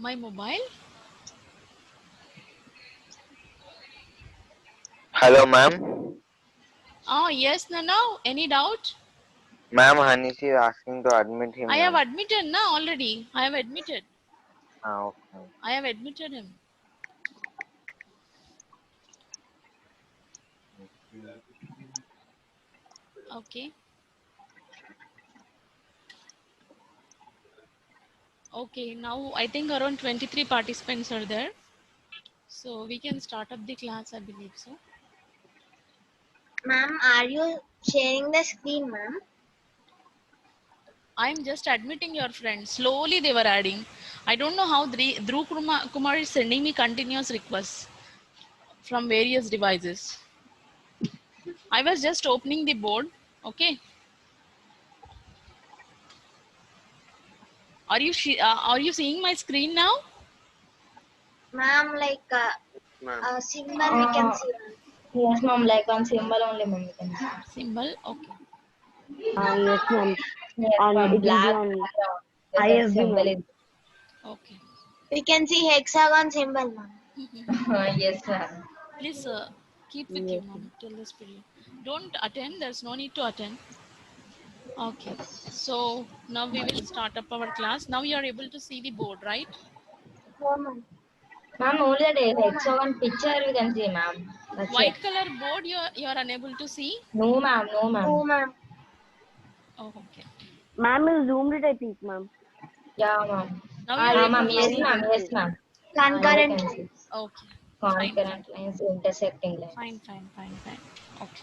My mobile? Hello, ma'am. Oh, yes, Nana. Any doubt? Ma'am, Hanish is asking to admit him, I have ma'am. admitted na already. I have admitted. Okay. I have admitted him. Okay. Okay. Now I think around 23 participants are there. So we can start up the class, I believe so. Ma'am, are you sharing the screen, ma'am? I'm just admitting your friends. Slowly they were adding. I don't know how Dhruv Kumar is sending me continuous requests from various devices. I was just opening the board. Okay. Are you seeing my screen now? Ma'am, like Ma'am. a symbol we can see. Yes, ma'am. Like on symbol only, ma'am. We can see. Symbol. Okay. Yes, ma'am. Yes, And ma'am. it will be Black on background with the IFB, symbol. ma'am. Okay. We can see hexagon symbol, ma'am. Yes, ma'am. Please keep with you, Yes, mom, till this period. Don't attend. There's no need to attend. Okay. So now we will start up our class. Now you are able to see the board, right? Oh, ma'am. Ma'am, only the hexagon picture we can see, ma'am. That's it. White color board you are unable to see. No, ma'am. No, Oh, ma'am. ma'am. Oh, okay. ma'am is zoomed it, I think, ma'am. Yeah, ma'am. Now you are Yes, able Ma'am. ma'am. to Now Yes, we see. ma'am. can Yes, see. ma'am. Now we Concurrent. can see. Okay. Fine, fine, Concurrent lines, intersecting fine, lines. fine, fine, fine. Okay.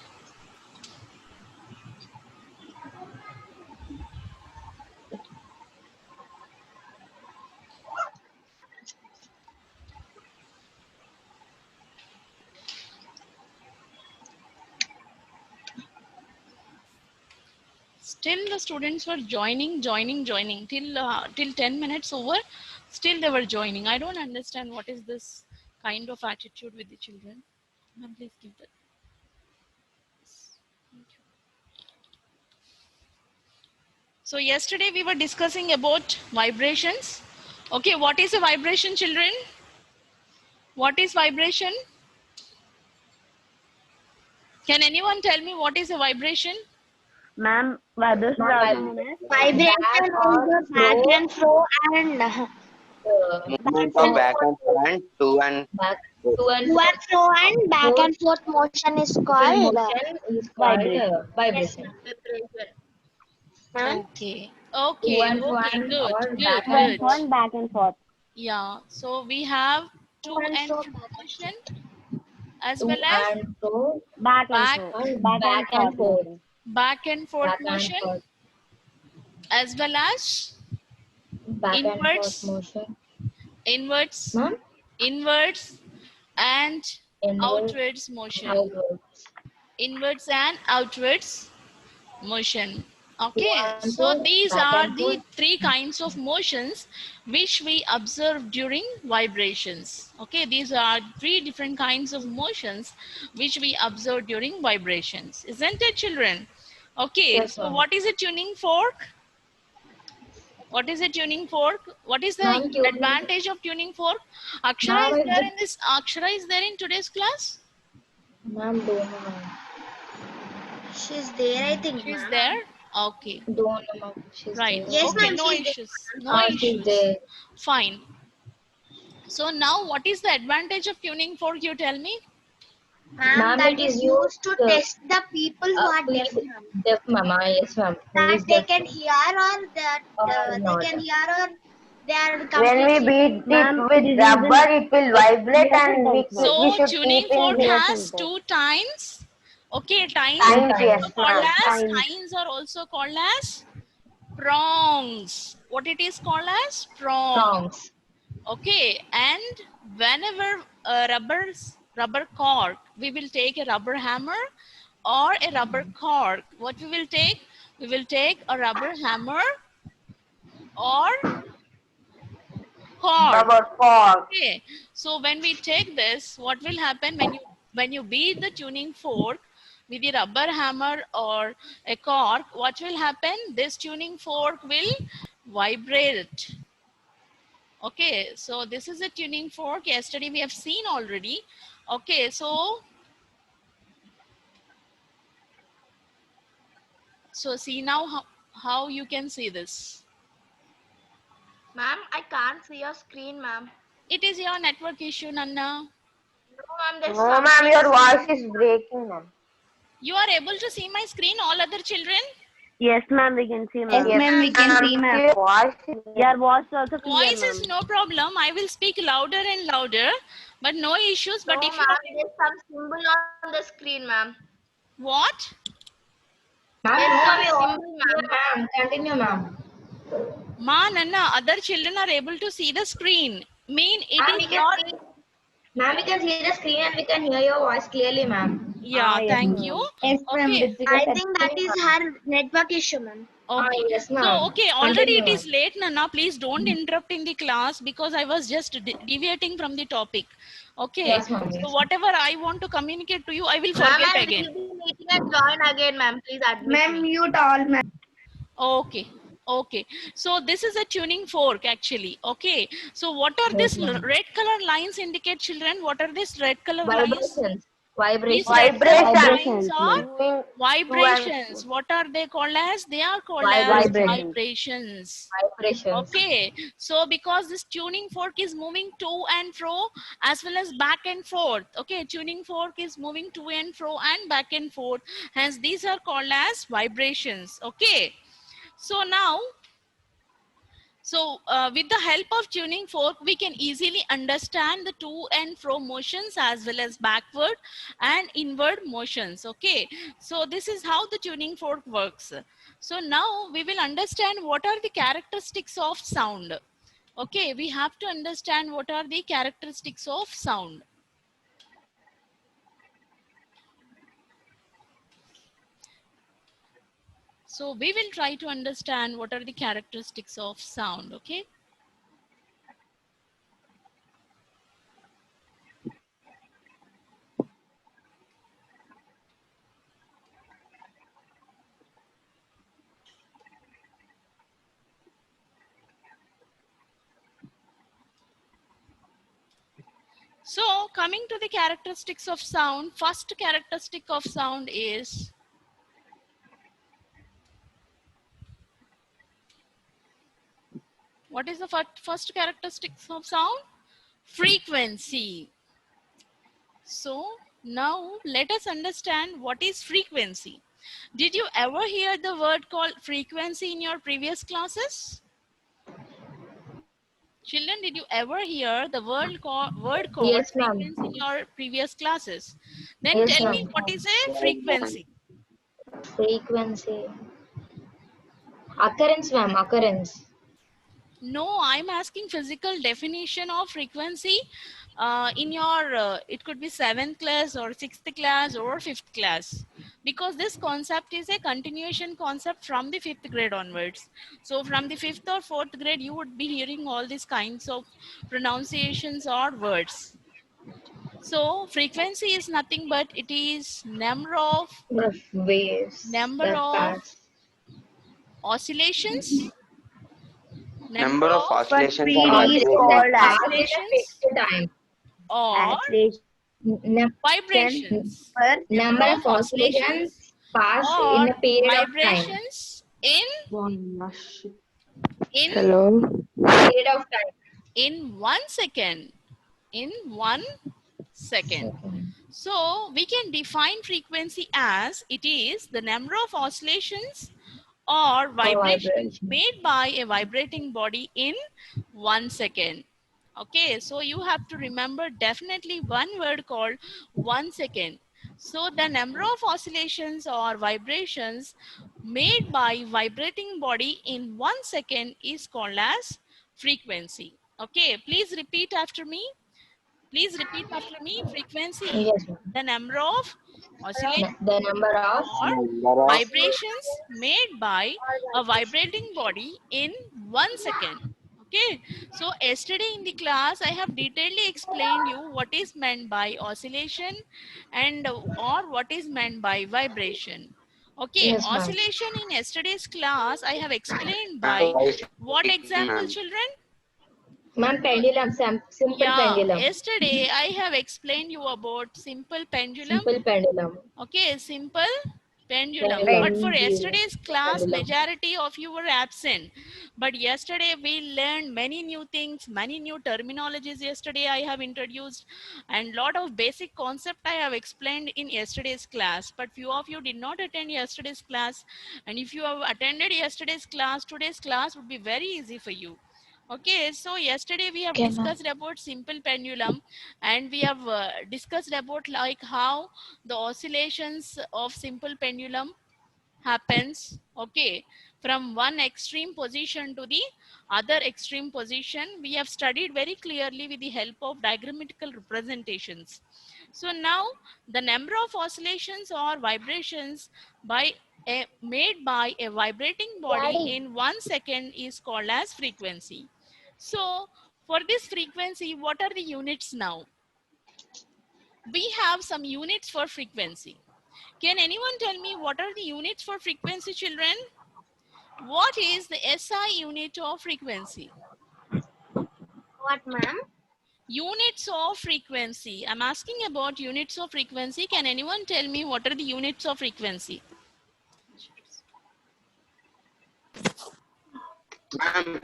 Still the students were joining till 10 minutes over. Still they were joining. I don't understand what is this kind of attitude with the children. Ma'am, please give that. Thank you. So yesterday we were discussing about vibrations. Okay, what is a vibration, children? What is vibration? Can anyone tell me what is a vibration? Ma'am, vibration is Ma'am, also known as Vibration back is or the back flow. and fro and Movement back of and back forth. and front, to and Back fro. to and To and fro and back forth and forth motion is called motion is called vibration. yes, vibration. ma'am. Vibration. Ma'am, Okay, To okay, and fro okay, and good, or back good, To and and good. fro forth. and back and forth. Yeah, so we have to to and and fro, fro back and motion forth. as To well as and fro Back and back forth. and Back back and and forth forth. motion. back and forth Back and motion forth. as well as Back and forth inwards, motion. inwards, Ma'am? inwards and Inward, outwards motion. outward. Inwards and outwards motion. To Okay, and so fro, these back are and forth. the three kinds of motions which we observe during vibrations. Okay, these are three different kinds of motions which we observe during vibrations, isn't it, children? Okay, Yes, so ma'am. what is a tuning fork? What is a tuning fork? What is the Ma'am, tuning. advantage of tuning fork? Akshara Ma'am, is is there the in this. Akshara is there in today's class. ma'am don't know, ma'am. She's there, I think, She is ma'am. there. Okay, Don't know, ma'am. She's right. there. Yes, Okay, ma'am, no she's there. issues. No She's issues. there. Fine. So now what is the advantage of tuning fork, you tell me? Ma'am, Ma'am, it that is is used used to test the people who are deaf, please ma'am. deaf, ma'am. Yes, ma'am. Who That is they deaf can hear or that or they not? can hear or they are When we completely deaf. beat it Ma'am, it with is used rubber, in it will vibrate ear and centers, ma'am. we So should tuning keep in fork this Ear has centers. two tines. Okay, tines Two are times. times. Yes, also called ma'am. as Times. tines are also called as prongs. What it is called as prong. Prongs. Okay, and whenever a rubber cork, we will take a rubber hammer or a rubber cork. What we will take? We will take a rubber hammer or cork. Rubber fork. Okay, so when we take this, what will happen when you beat the tuning fork with the rubber hammer or a cork? What will happen? This tuning fork will vibrate. Okay, so this is a tuning fork. Yesterday we have seen already. Okay, so see now how you can see this. Ma'am, I can't see your screen, ma'am. It is your network issue, Nanna. No, ma'am, there's No, ma'am, something. your voice is breaking, ma'am. You are able to see my screen, all other children? Yes, ma'am, we can see, ma'am. Yes, ma'am, we can see, ma'am. Your voice is Your voice is also clear, Voice is ma'am. no problem. I will speak louder and louder, but no issues. No, But if you ma'am, are, there's some symbol on the screen, ma'am. what? There's some symbol, ma'am. Ma'am, continue, ma'am. Ma, Nanna, other children are able to see the screen. Mean it Ma'am, we is can not. see. Ma'am, we can see the screen and we can hear your voice clearly, ma'am. Yeah, Yes, thank ma'am. you. Yes, ma'am. Okay. I think that is her network issue, ma'am. Okay. Yes, So, ma'am. okay, already Continue, it is late, Nana. Please don't interrupt in the class because I was just deviating from the topic. Okay. Yes, ma'am. So, whatever I want to communicate to you, I will Ma'am, forget I again. will be meeting and join again, ma'am. Please admit me. mute all, ma'am. Okay. Okay. So, this is a tuning fork actually. Okay. So, what are Yes, these ma'am. red color lines indicate, children? What are these red color lines? Vibrations. These Vibrations. red color Vibrations. lines are Moving vibrations. What are they called as? They are called as Vibrations. vibrations. Vibrations. Okay, so because this tuning fork is moving to and fro as well as back and forth. Okay, tuning fork is moving to and fro and back and forth. Hence, these are called as vibrations. Okay, so now, with the help of tuning fork, we can easily understand the to and fro motions as well as backward and inward motions. Okay, so this is how the tuning fork works. So now we will understand what are the characteristics of sound. Okay, we have to understand what are the characteristics of sound. So we will try to understand what are the characteristics of sound. Okay. So coming to the characteristics of sound, first characteristic of sound is what is the first characteristics of sound? Frequency. So now let us understand what is frequency. Did you ever hear the word called frequency in your previous classes? Children, did you ever hear the word called Yes, ma'am. frequency in your previous classes? Then Yes, tell ma'am. me what is a frequency? Frequency. Occurrence, ma'am. Occurrence. No, I'm asking physical definition of frequency in your, it could be 7th class or 6th class or 5th class. Because this concept is a continuation concept from the 5th grade onwards. So from the 5th or 4th grade, you would be hearing all these kinds of pronunciations or words. So frequency is nothing but it is number of Waves. that pass. oscillations. Number of oscillations speed are is vibrations. called as Oscillations Time. or Num- vibrations. Number of oscillations pass or in a period of time. vibrations in Hello. Period of time. in 1 second. In 1 second. So we can define frequency as it is the number of oscillations or vibrations vibration. made by a vibrating body in 1 second. Okay, so you have to remember definitely one word called 1 second. So the number of oscillations or vibrations made by vibrating body in 1 second is called as frequency. Okay, please repeat after me. Please repeat after me. Frequency is Yes, ma'am. the number of oscillations The number of or Number of vibrations made by a vibrating body in 1 second. Okay, so yesterday in the class I have detailedly explained you what is meant by oscillation and or what is meant by vibration. Okay, Yes, ma'am. oscillation in yesterday's class I have explained by what example, ma'am. children? Ma'am, pendulum, simple Yeah, pendulum. yesterday I have explained you about simple pendulum. Simple pendulum. Okay, simple pendulum. Pendulum. But for yesterday's class, Pendulum. majority of you were absent. But yesterday we learned many new things, many new terminologies. Yesterday I have introduced and lot of basic concept I have explained in yesterday's class. But few of you did not attend yesterday's class. And if you have attended yesterday's class, today's class would be very easy for you. Okay, so yesterday we have discussed about simple pendulum, and we have discussed about like how the oscillations of simple pendulum happens, okay, from one extreme position to the other extreme position. We have studied very clearly with the help of diagrammatical representations. So now the number of oscillations or vibrations made by a vibrating body in 1 second is called as frequency. So for this frequency, what are the units now? We have some units for frequency. Can anyone tell me what are the units for frequency, children? What is the SI unit of frequency? What, ma'am? Units of frequency. I'm asking about units of frequency. Can anyone tell me what are the units of frequency? Ma'am,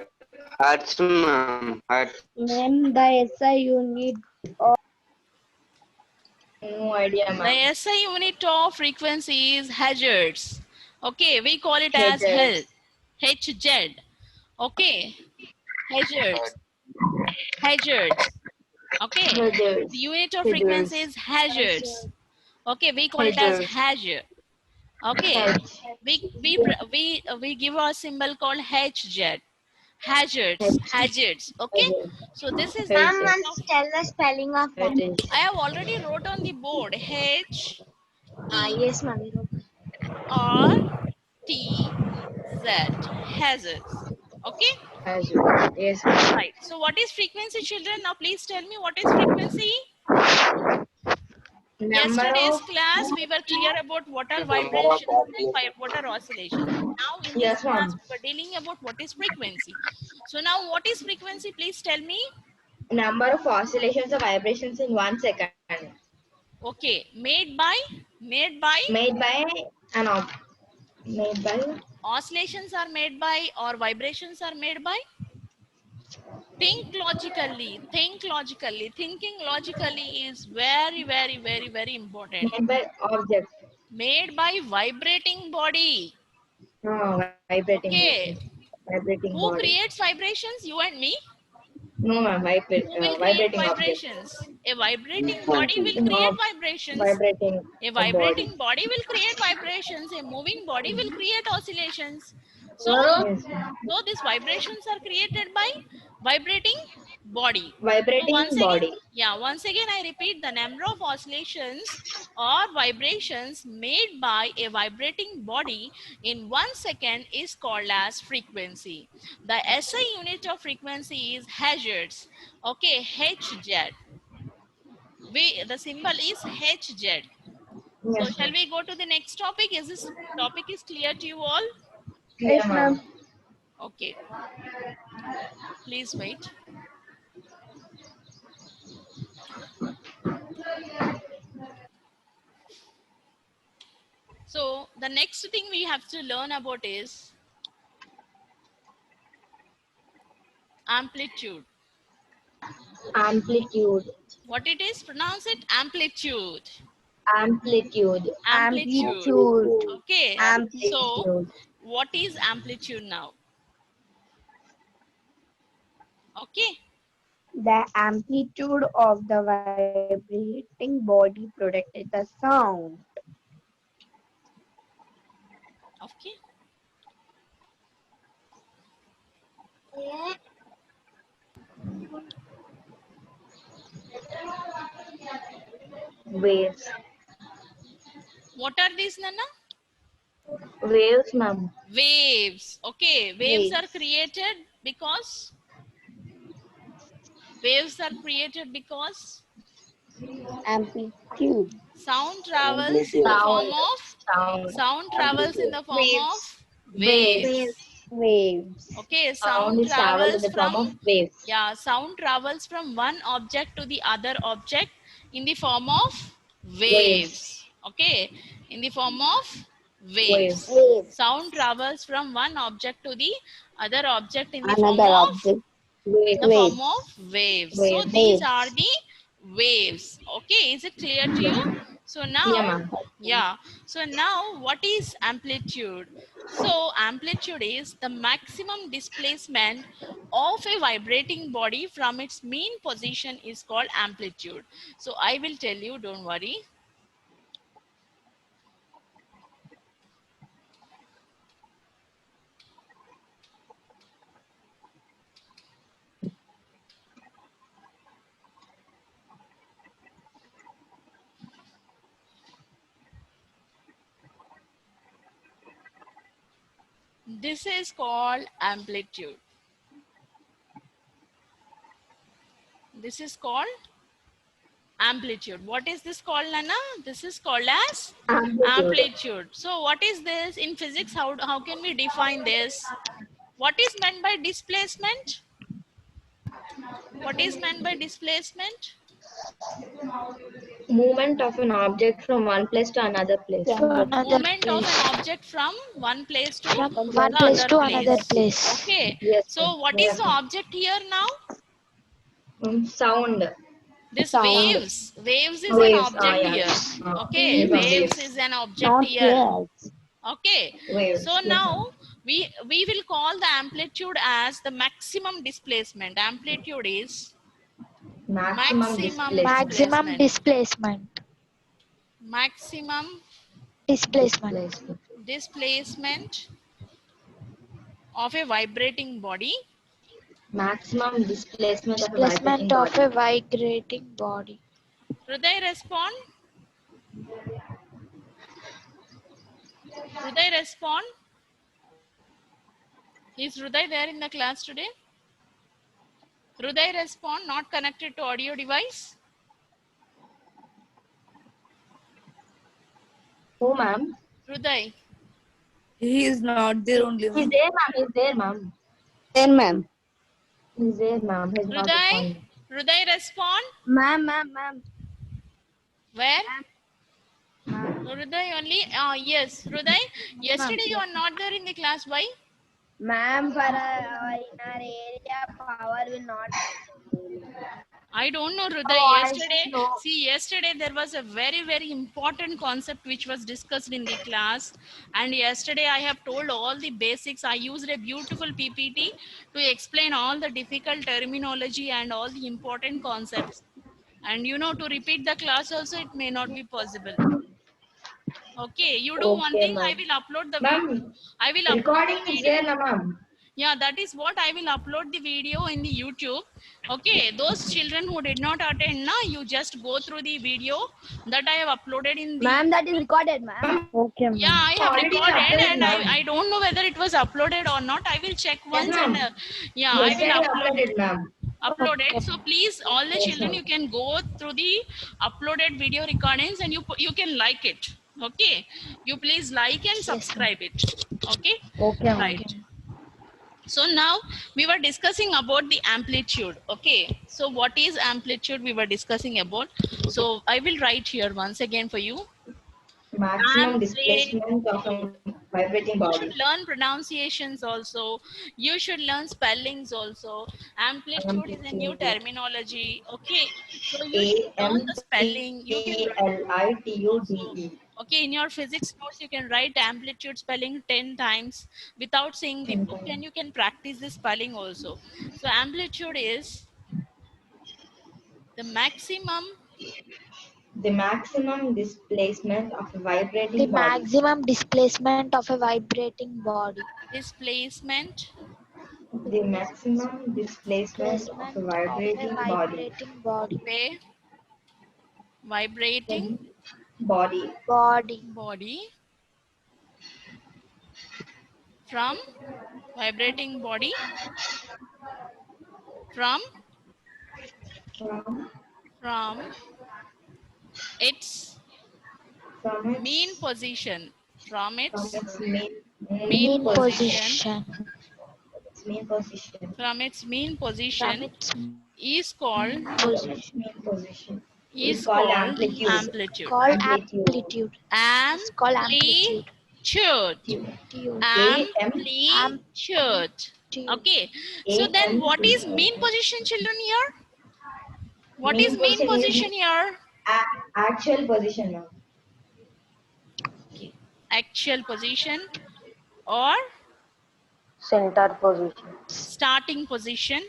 hertz, ma'am. Hertz. Ma'am, the SI unit of No idea, ma'am. The SI unit of frequency is hertz. Okay, we call it as Hertz. HZ. Okay, hertz. Hertz. Okay, Hertz. the unit of frequency is hertz. Okay, we call it as hertz. Okay, Hertz. we give a symbol called HZ. Hazards. Okay, so this is Ma'am, the once tell the spelling of that. Hertz. I have already wrote on the board H Yes, ma'am. R T Z hazards. Okay, Hertz. Yes, ma'am. right. So what is frequency, children? Now please tell me what is frequency. Number Yesterday's of class we were clear about what are vibrations and what are oscillations. Now in this Yes, class ma'am. we were dealing about what is frequency. So now what is frequency? Please tell me. number of oscillations or vibrations in 1 second. Okay, made by Made by an made by oscillations are made by or vibrations are made by. Think logically. Thinking logically is very important. made by object. Made by vibrating body. No, vibrating. Okay, Vibrating who body. creates vibrations? You and me. No, ma'am. Who will create Vibrating object. vibrations? A vibrating body will create vibrations. Vibrating. A vibrating body will create vibrations. A moving body will create oscillations. So, Yes, ma'am. so these vibrations are created by vibrating body. Vibrating So once body. again, once again I repeat, the number of oscillations or vibrations made by a vibrating body in 1 second is called as frequency. The SI unit of frequency is hertz. Okay, HZ. The symbol is HZ. So Yes, shall ma'am. we go to the next topic? Is this topic is clear to you all? Yes, ma'am. Okay. Please wait. So the next thing we have to learn about is amplitude. Amplitude. What it is? Pronounce it amplitude. Amplitude. Amplitude. Okay. So Amplitude. what is amplitude now? Okay. the amplitude of the vibrating body produces the sound. Okay. Waves. What are these, Nana? Waves, ma'am. Waves. Okay. Waves are created because Amplitude. sound travels in the form of Sound. sound travels in the form Waves. of waves. Waves. Okay, Sound sound is traveled in travels the form from, of waves. yeah, sound travels from one object to the other object in the form of waves. Okay, in the form of waves. Waves. Sound travels from one object to the other object in the form Another of, object. in the form Waves. of waves. So Waves. these are Waves. the waves. Okay, is it clear to you? So Yeah, now, ma'am. yeah, so now what is amplitude? So amplitude is the maximum displacement of a vibrating body from its mean position is called amplitude. So I will tell you, don't worry. This is called amplitude. This is called amplitude. What is this called, Nana? This is called as Amplitude. amplitude. So what is this in physics? How can we define this? What is meant by displacement? What is meant by displacement? Movement of an object from one place to another place. Yeah. To another Movement of an place. object from one place to From the one place other to another place. place. Okay. Yes, ma'am. So what is Yes, the ma'am. object here now? Sound. This Sound. waves. Waves is an Waves. object Yeah. here. Uh, Okay. yes, ma'am. Waves is an object Not here. waves. Okay. Waves. So Yes, now ma'am. we will call the amplitude as the maximum displacement. Amplitude is Maximum Maximum displacement. maximum Displacement. displacement of a vibrating body Maximum displacement of a vibrating Displacement of body. a vibrating body. Hriday respond. Hriday respond. Is Hriday there in the class today? Hriday respond, not connected to audio device. Oh, ma'am. Hriday. He is not there only. He's there, ma'am. He's there, ma'am. Then, ma'am. He's there, ma'am. He's not Hriday. responding. Hriday respond. Ma'am. Where? Hriday only. Yes, Hriday. Yesterday you are not there in the class. Why? Ma'am, for in our area, power will not. I don't know, Hriday. Oh, I Yesterday, know. see, yesterday there was a very, very important concept which was discussed in the class. And yesterday I have told all the basics. I used a beautiful PPT to explain all the difficult terminology and all the important concepts. And you know, to repeat the class also, it may not be possible. Okay, you do one Okay, thing. I ma'am. will upload the video. Ma'am, I will upload recording the is video. there, na, ma'am. Yeah, that is what I will upload the video in the YouTube. Okay, those children who did not attend, now you just go through the video that I have uploaded in the. Ma'am, that is recorded, ma'am. Okay, Yeah, I have Already recorded uploaded, and ma'am. I don't know whether it was uploaded or not. I will check once ma'am. and yeah, Yesterday I will upload it. uploaded, ma'am. Uploaded. So please, all the Yes, children, ma'am. you can go through the uploaded video recordings and you can like it. Okay, you please like and subscribe it. Okay. Okay, Right. So now we were discussing about the amplitude. Okay, so what is amplitude we were discussing about? So I will write here once again for you. Maximum displacement of a vibrating You body. should learn pronunciations also. You should learn spellings also. Amplitude is a new terminology. Okay, so you should learn the spelling. You can write AMPLITUDE. okay, in your physics notes, you can write amplitude spelling 10 times without seeing the 10 book, and you can practice the spelling also. So amplitude is the maximum The maximum displacement of a The vibrating body. maximum displacement of a vibrating body. displacement The maximum displacement of a vibrating body. body. of a vibrating Body. body from vibrating body from From its its mean position from its main mean Mean position position mean position. From its mean From position its is called position. Mean position is called amplitude. amplitude. Called Amplitude. amplitude. It's called amplitude. Amplitude. Amplitude. Amplitude. Okay. So then what is mean position, children, here? What is mean position here? Actual position, ma'am. Actual position or Center position. starting position?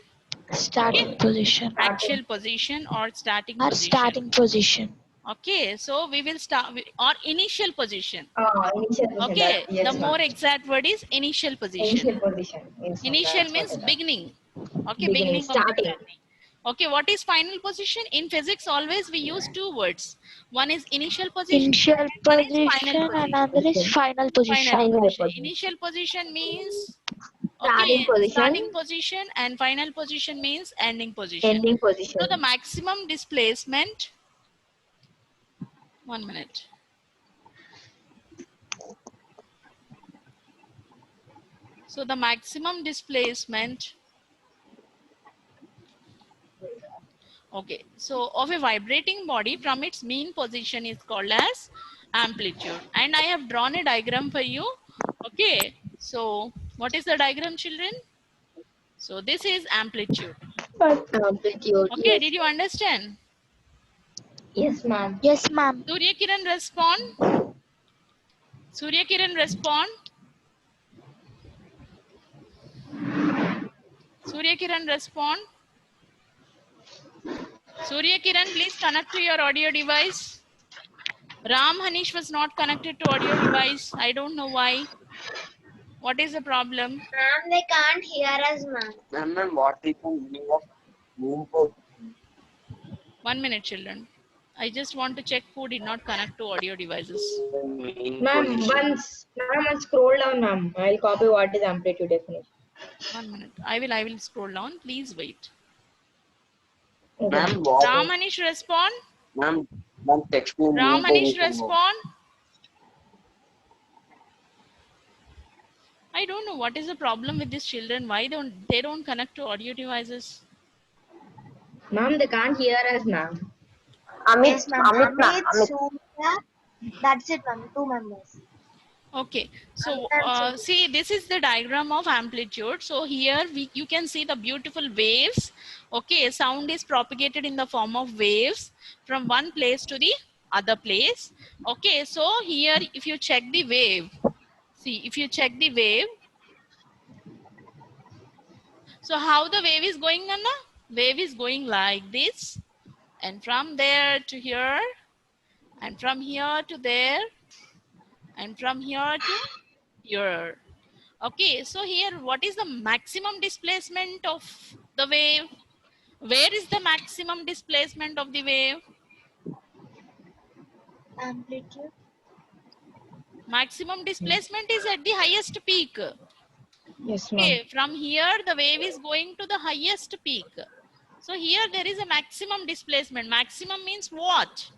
Starting position. Actual position or starting Or position? starting position. Okay, so we will start or initial position. Initial position. Okay, Yes, the ma'am. more exact word is initial position. Initial position. Yes, ma'am. Initial That's means what I thought. beginning. Okay, Beginning, beginning of the starting. journey. Okay, what is final position? In physics, always we use two words. One is initial position. Initial One is final position and position. another is final position. Final position. Initial position means Starting position. starting position, and final position means ending position. Ending position. So the maximum displacement. 1 minute. So the maximum displacement. Okay, so of a vibrating body from its mean position is called as amplitude. And I have drawn a diagram for you. Okay, so what is the diagram, children? So this is amplitude. Amplitude. Okay, Yes. did you understand? Yes, ma'am. Yes, ma'am. Surya Kiran respond. Surya Kiran respond. Surya Kiran respond. Surya Kiran, please connect to your audio device. Ram Hanish was not connected to audio device. I don't know why. What is the problem? Ma'am, they can't hear us, ma'am. Ma'am, what is the meaning of mean position? 1 minute, children. I just want to check who did not connect to audio devices. Mean Ma'am, position. once scroll down, ma'am. I'll copy what is amplitude definition. 1 minute. I will scroll down. Please wait. Okay. Ma'am, what Ram is, Hanish respond. ma'am, explain Ram mean Hanish position. respond. I don't know what is the problem with these children. Why they don't connect to audio devices? Ma'am, they can't hear us, ma'am. Amit, Yes, ma'am. Amit, Amit, Amit. Surya. That's it, ma'am. 2 members. Okay, so Amit, see, this is the diagram of amplitude. So here you can see the beautiful waves. Okay, sound is propagated in the form of waves from one place to the other place. Okay, so here if you check the wave, see if you check the wave. So how the wave is going, Anna? Wave is going like this, and from there to here, and from here to there, and from here to here. Okay, so here what is the maximum displacement of the wave? Where is the maximum displacement of the wave? Amplitude. Maximum displacement is at the highest peak. Yes, ma'am. Okay, from here the wave is going to the highest peak. So here there is a maximum displacement. Maximum means what?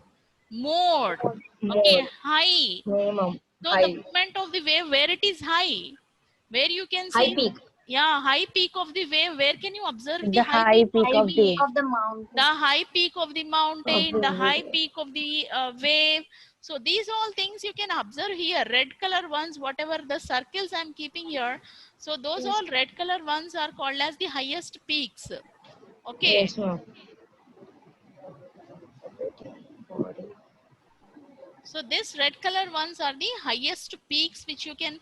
More. Okay, high. Minimum. So High. the movement of the wave, where it is high, where you can see High peak. Yeah, high peak of the wave. Where can you observe The high peak of the Of the mountain. the high peak of the mountain, Of the the high wave. peak of the wave? So these all things you can observe here. Red color ones, whatever the circles I'm keeping here. So those all red color ones are called as the highest peaks. Okay. Yes, ma'am. So this red color ones are the highest peaks which you can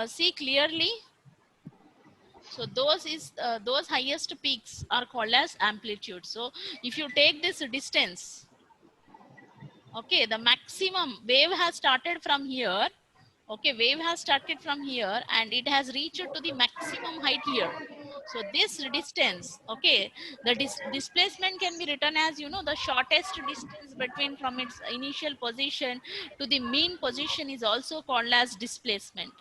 see clearly. So those highest peaks are called as amplitude. So if you take this distance, okay, the maximum wave has started from here. Okay, wave has started from here and it has reached to the maximum height here. So this distance, okay, the displacement can be written as, you know, the shortest distance between from its initial position to the mean position is also called as displacement.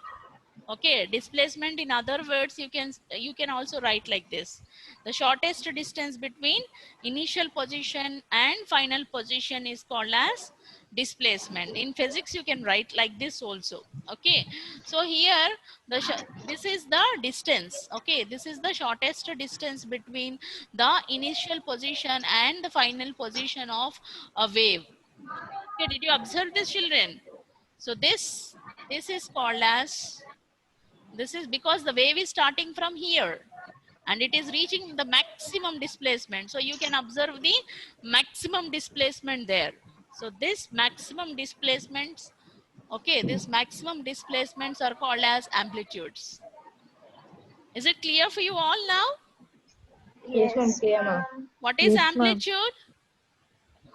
Okay, displacement, in other words, you can also write like this: the shortest distance between initial position and final position is called as displacement. In physics you can write like this also. Okay, so here this is the distance. Okay, this is the shortest distance between the initial position and the final position of a wave. Okay, did you observe this, children? So this is called as, this is because the wave is starting from here and it is reaching the maximum displacement. So you can observe the maximum displacement there. So this maximum displacements, okay, these maximum displacements are called as amplitudes. Is it clear for you all now? Yes, ma'am. Clear, ma'am. What is Yes, ma'am. amplitude?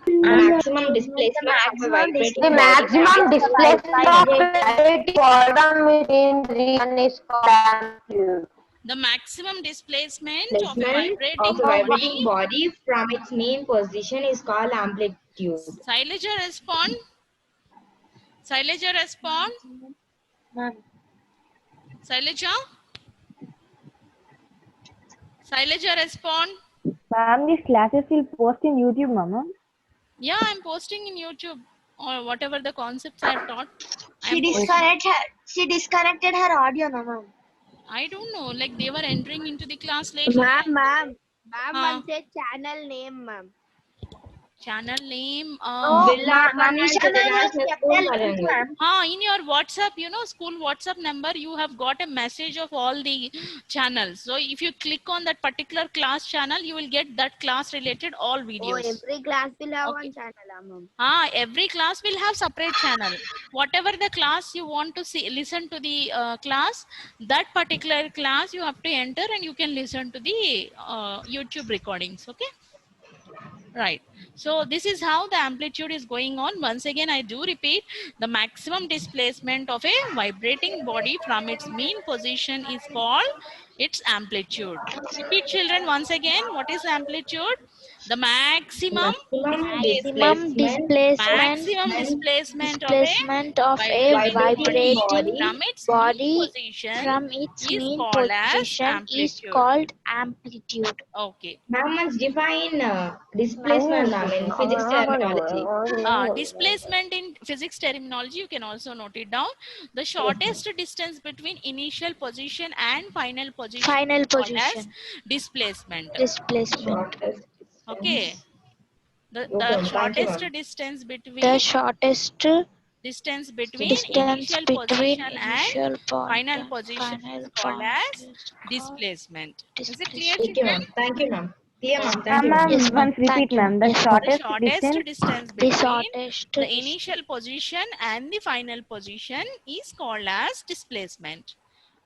Maximum displacement of a vibrating The body. maximum displacement of vibrating bottom within the region is called amplitude. The maximum displacement of a Displacement of vibrating a vibrating body. body from its mean position is called amplitude. Shailaja respond. Shailaja respond. Shailaja? Shailaja respond. Ma'am, these classes will post in YouTube, mama. Yeah, I'm posting in YouTube or whatever the concepts I've taught. She disconnected her audio, no, ma'am. I don't know, like they were entering into the class late. Ma'am, Huh. one say channel name, ma'am. Channel name. Manisha In your WhatsApp, you know, school WhatsApp number, you have got a message of all the channels. So if you click on that particular class channel, you will get that class related all Oh, videos. every class will have Okay. one channel, ma'am. Every class will have separate channel. Whatever the class you want to see, listen to the class, that particular class you have to enter and you can listen to the YouTube recordings. Okay. Right. So this is how the amplitude is going on. Once again, I do repeat, the maximum displacement of a vibrating body from its mean position is called its amplitude. Repeat, children, once again, what is amplitude? The maximum displacement of a vibrating body from its mean position is called as amplitude. Okay. Ma'am must define displacement, ma'am, in physics terminology. Displacement in physics terminology, you can also note it down. The shortest distance between initial position and final position is called as displacement. Shortest Okay. The Okay, thank you, shortest ma'am. distance between Distance initial between position and initial final point position and is called final as point is called displacement. Is it clear, Thank you, children? ma'am. Thank you, ma'am. Clear, ma'am. Thank you, Ma'am, ma'am. Yes, ma'am. once repeat, Thank you. ma'am. The Yes, ma'am. The shortest shortest distance. distance The between shortest the initial position and the final position is called as displacement.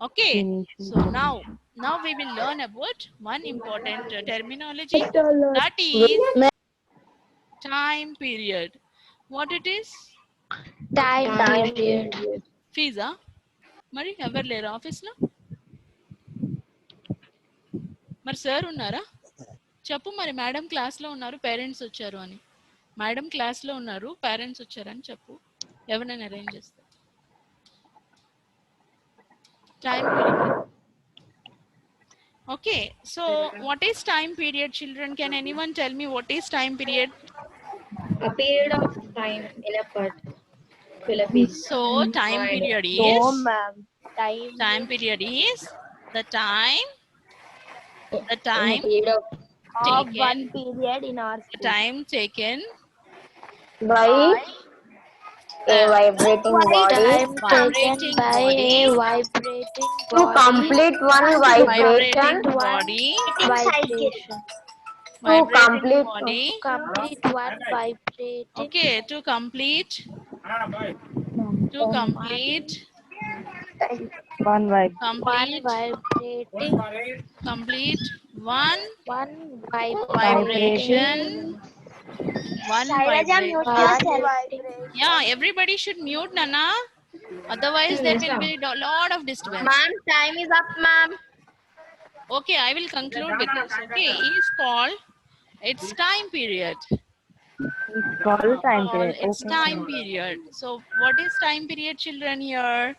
Okay. Initial So now we will learn about one important terminology, that is time period. What it is? time Time period. period. Fiza? మరి ఎవరు లేరు ఆఫీస్లో? మరి sir ఉన్నారా? చెప్పు మరి madam క్లాస్లో ఉన్నారు, పేరెంట్స్ వచ్చారు అని. మేడం క్లాస్లో ఉన్నారు, పేరెంట్స్ వచ్చారని చెప్పు. ఎవరైనా అరేంజ్ చేస్తారు. Time period. Okay, so what is time period, children? Can anyone tell me what is time period? A period of time in a particular piece. So time period No, is ma'am. time period is the time In a period of Of taken, one period in our the time taken By a vibrating body Time taken vibrating by body a vibrating to body. complete one vibration. vibrating body Vibration. vibrating complete- body. Complete one vibrating. Okay, to complete One vibe. One vibrating. complete one One vibrating. vibration. One vibration. Vibrating. Yeah, everybody should mute, Nana. Otherwise, there will be a lot of disturbance. Ma'am, time is up, ma'am. Okay, I will conclude with this. Okay, is called its time period. It's called time period. It's Okay, time ma'am. period. So what is time period, children, here?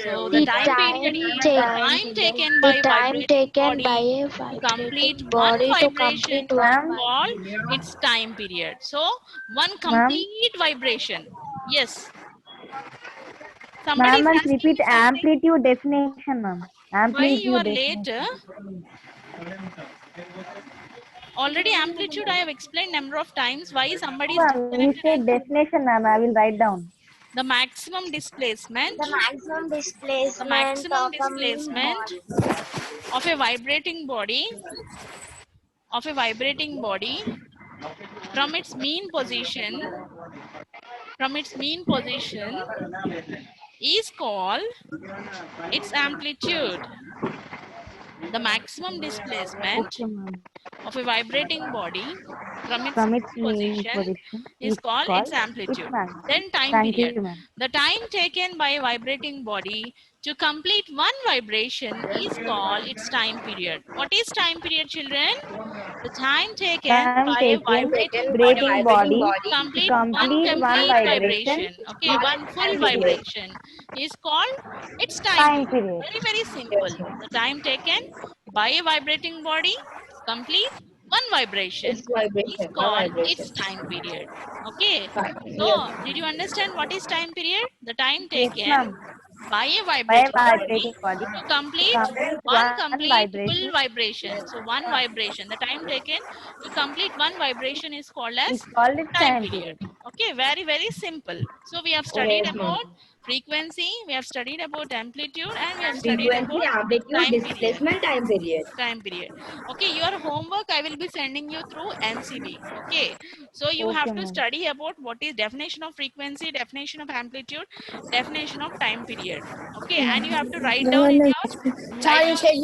So the The time period is the time taken by time vibrating taken by body a to complete vibrating one body to vibration complete one is called its time period. So one Ma'am, complete vibration. Yes. Somebody ma'am, is once asking repeat me something. amplitude definition, ma'am. Why you Amplitude are late? definition. Already amplitude I have explained number of times. Why somebody is Ma'am, you disconnected? said definition, ma'am. I will write down. The maximum displacement. The maximum The displacement maximum of a mean displacement body. of a vibrating body from its mean position is called its amplitude. The maximum displacement Okay, ma'am. of a vibrating body from its From mean its mean position position is is called its called its amplitude. magnitude. Then time Thank period. you, ma'am. The time taken by a vibrating body to complete one vibration is called its time period. What is time period, children? The time taken Time by a taken vibrating breathing body body to to complete one complete one complete vibration vibration. Okay, one full vibration is called its time time period. period. Very, very simple. The time taken by a vibrating body to complete one vibration is called its time period. Okay. So, did you understand what is time period? The time Yes, taken ma'am. by a By a vibrating body vibrating body to to complete complete one one complete vibration full vibration. So one vibration, the time taken to complete one vibration is called as is called its time time period. period. Okay, very, very simple. So we have studied about frequency, we have studied about amplitude, and we have studied about time period. Time period. Okay, your homework I will be sending you through MCB. Okay, so you Okay, have to ma'am. study about what is definition of frequency, definition of amplitude, definition of time period. Okay, and you have to write down in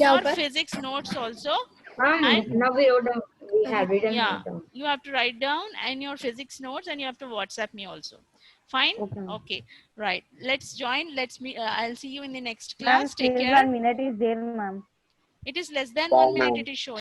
your physics notes also. And Now we wrote down, we have written yeah, it down. you have to write down in your physics notes, and you have to WhatsApp me also. Fine. Okay, ma'am. Okay, right, let's join. Let's meet. I'll see you in the next Ma'am, class. Take still care. 1 minute is there, ma'am. It is less than 1 minute. It is showing.